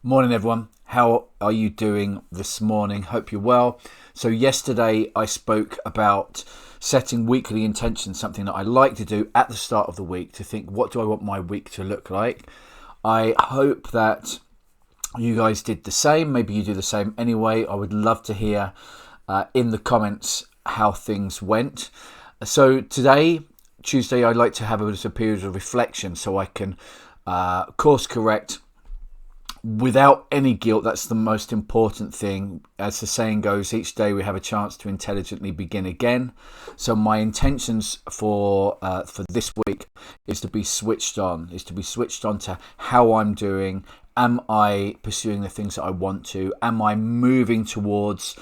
Morning, everyone. How are you doing this morning? Hope you're well. So yesterday I spoke about setting weekly intentions, something that I like to do at the start of the week to think, what do I want my week to look like? I hope that you guys did the same. Maybe you do the same anyway. I would love to hear in the comments how things went. So today, Tuesday, I'd like to have a period of reflection so I can course correct without any guilt. That's the most important thing. As the saying goes, each day we have a chance to intelligently begin again. So my intentions for this week is to be switched on, to how I'm doing. Am I pursuing the things that I want to? Am I moving towards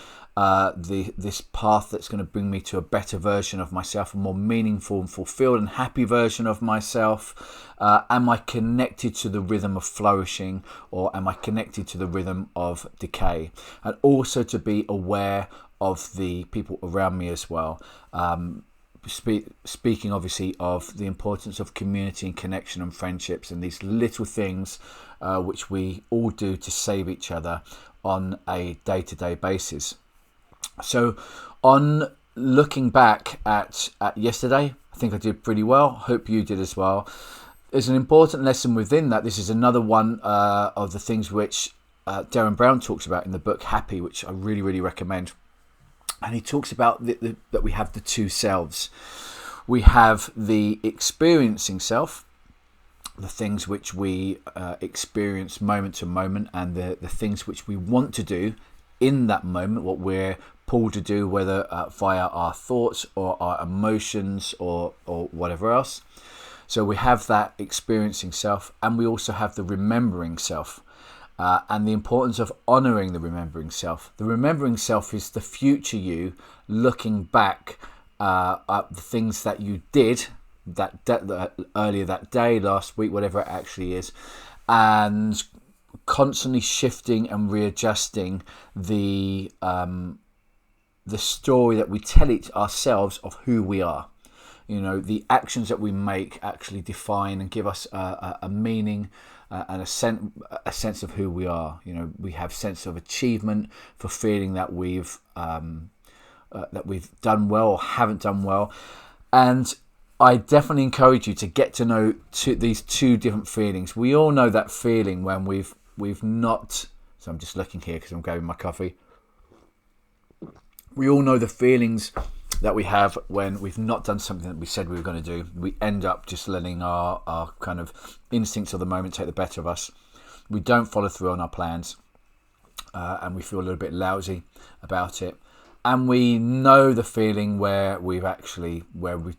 this path that's going to bring me to a better version of myself, a more meaningful and fulfilled and happy version of myself? Am I connected to the rhythm of flourishing, or am I connected to the rhythm of decay? And also to be aware of the people around me as well. Speaking obviously of the importance of community and connection and friendships and these little things which we all do to save each other on a day-to-day basis. So on looking back at yesterday, I think I did pretty well. Hope you did as well. There's an important lesson within that. This is another one of the things which Darren Brown talks about in the book Happy, which I really, really recommend. And he talks about that we have the two selves. We have the experiencing self, the things which we experience moment to moment, and the things which we want to do in that moment, what we're pulled to do, whether via our thoughts or our emotions or whatever else. So we have that experiencing self, and we also have the remembering self, and the importance of honouring the remembering self. The remembering self is the future you looking back at the things that you did earlier that day, last week, whatever it actually is, and constantly shifting and readjusting the story that we tell ourselves of who we are. You know, the actions that we make actually define and give us a meaning and a sense of who we are. You know, we have sense of achievement for feeling that we've done well or haven't done well. And I definitely encourage you to get to know these two different feelings. We all know that feeling when we've not. So I'm just looking here because I'm grabbing my coffee. We all know the feelings that we have when we've not done something that we said we were going to do. We end up just letting our kind of instincts of the moment take the better of us. We don't follow through on our plans, and we feel a little bit lousy about it. And we know the feeling where we've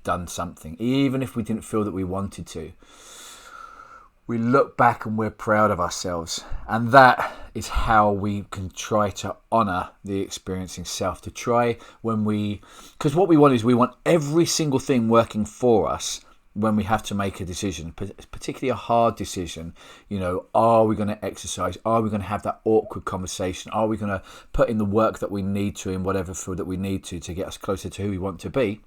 done something, even if we didn't feel that we wanted to. We look back and we're proud of ourselves, and that is how we can try to honour the experiencing self. Because what we want every single thing working for us when we have to make a decision, particularly a hard decision. You know, are we going to exercise? Are we going to have that awkward conversation? Are we going to put in the work that we need to in whatever field that we need to get us closer to who we want to be?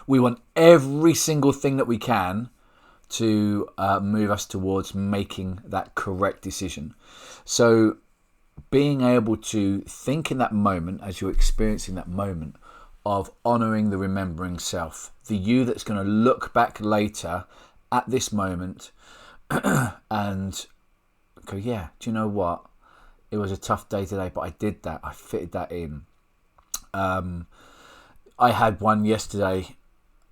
We want every single thing that we can to move us towards making that correct decision. So being able to think in that moment, as you're experiencing that moment, of honouring the remembering self, the you that's going to look back later at this moment and go, yeah, do you know what? It was a tough day today, but I did that. I fitted that in. I had one yesterday.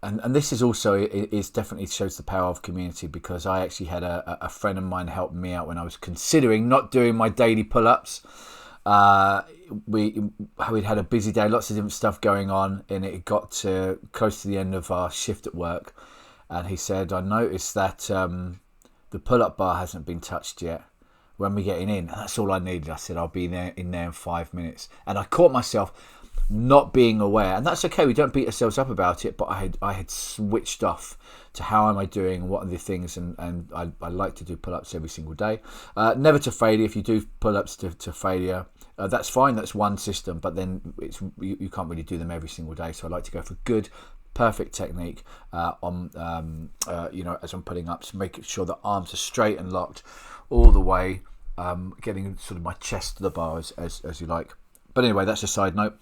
And this is also, it definitely shows the power of community, because I actually had a friend of mine help me out when I was considering not doing my daily pull-ups. We'd had a busy day, lots of different stuff going on, and it got close to the end of our shift at work. And he said, I noticed that the pull-up bar hasn't been touched yet. When we're getting in, and that's all I needed. I said, I'll be in there in 5 minutes. And I caught myself not being aware, and that's okay. We don't beat ourselves up about it, but I had switched off to how am I doing, what are the things, and I like to do pull-ups every single day. Never to failure. If you do pull-ups to failure, that's fine. That's one system, but then you can't really do them every single day. So I like to go for good, perfect technique as I'm putting up, to make sure the arms are straight and locked all the way. getting sort of my chest to the bar, as you like. But anyway, that's a side note.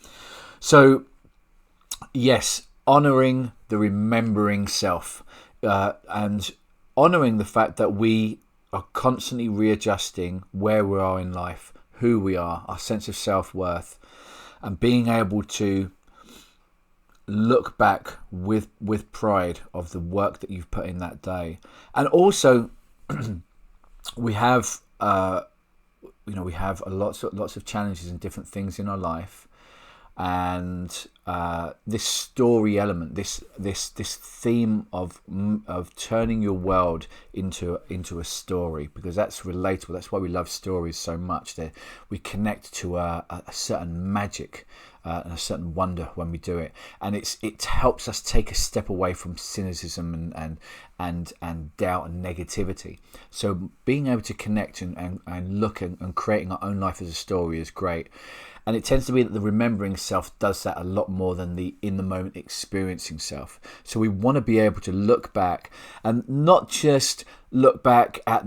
So yes, honouring the remembering self, and honouring the fact that we are constantly readjusting where we are in life, who we are, our sense of self-worth, and being able to look back with pride of the work that you've put in that day. And also we have we have lots of challenges and different things in our life, and this story element, this theme of turning your world into a story, because that's relatable. That's why we love stories so much. That we connect to a certain magic and a certain wonder when we do it, and it helps us take a step away from cynicism and doubt and negativity. So being able to connect and look and creating our own life as a story is great. And it tends to be that the remembering self does that a lot more than the in the moment experiencing self. So we want to be able to look back, and not just look back at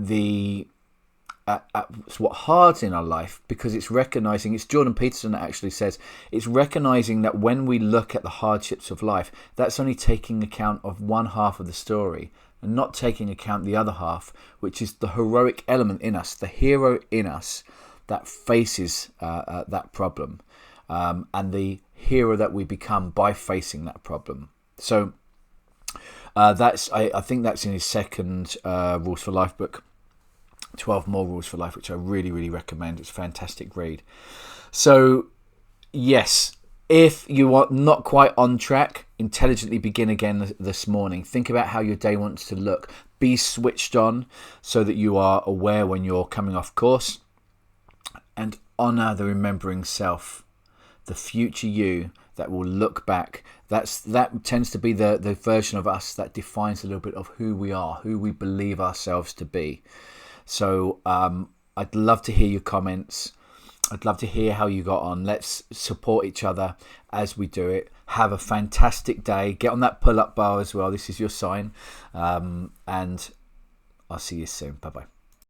what hard's in our life, because it's recognizing, it's Jordan Peterson that actually says, it's recognizing that when we look at the hardships of life, that's only taking account of one half of the story and not taking account the other half, which is the heroic element in us, the hero in us that faces that problem, and the hero that we become by facing that problem. So I think that's in his second Rules for Life book, 12 More Rules for Life, which I really, really recommend. It's a fantastic read. So yes, if you are not quite on track, intelligently begin again this morning. Think about how your day wants to look. Be switched on so that you are aware when you're coming off course. And honour the remembering self, the future you that will look back. That tends to be the version of us that defines a little bit of who we are, who we believe ourselves to be. So I'd love to hear your comments. I'd love to hear how you got on. Let's support each other as we do it. Have a fantastic day. Get on that pull-up bar as well. This is your sign. And I'll see you soon. Bye-bye.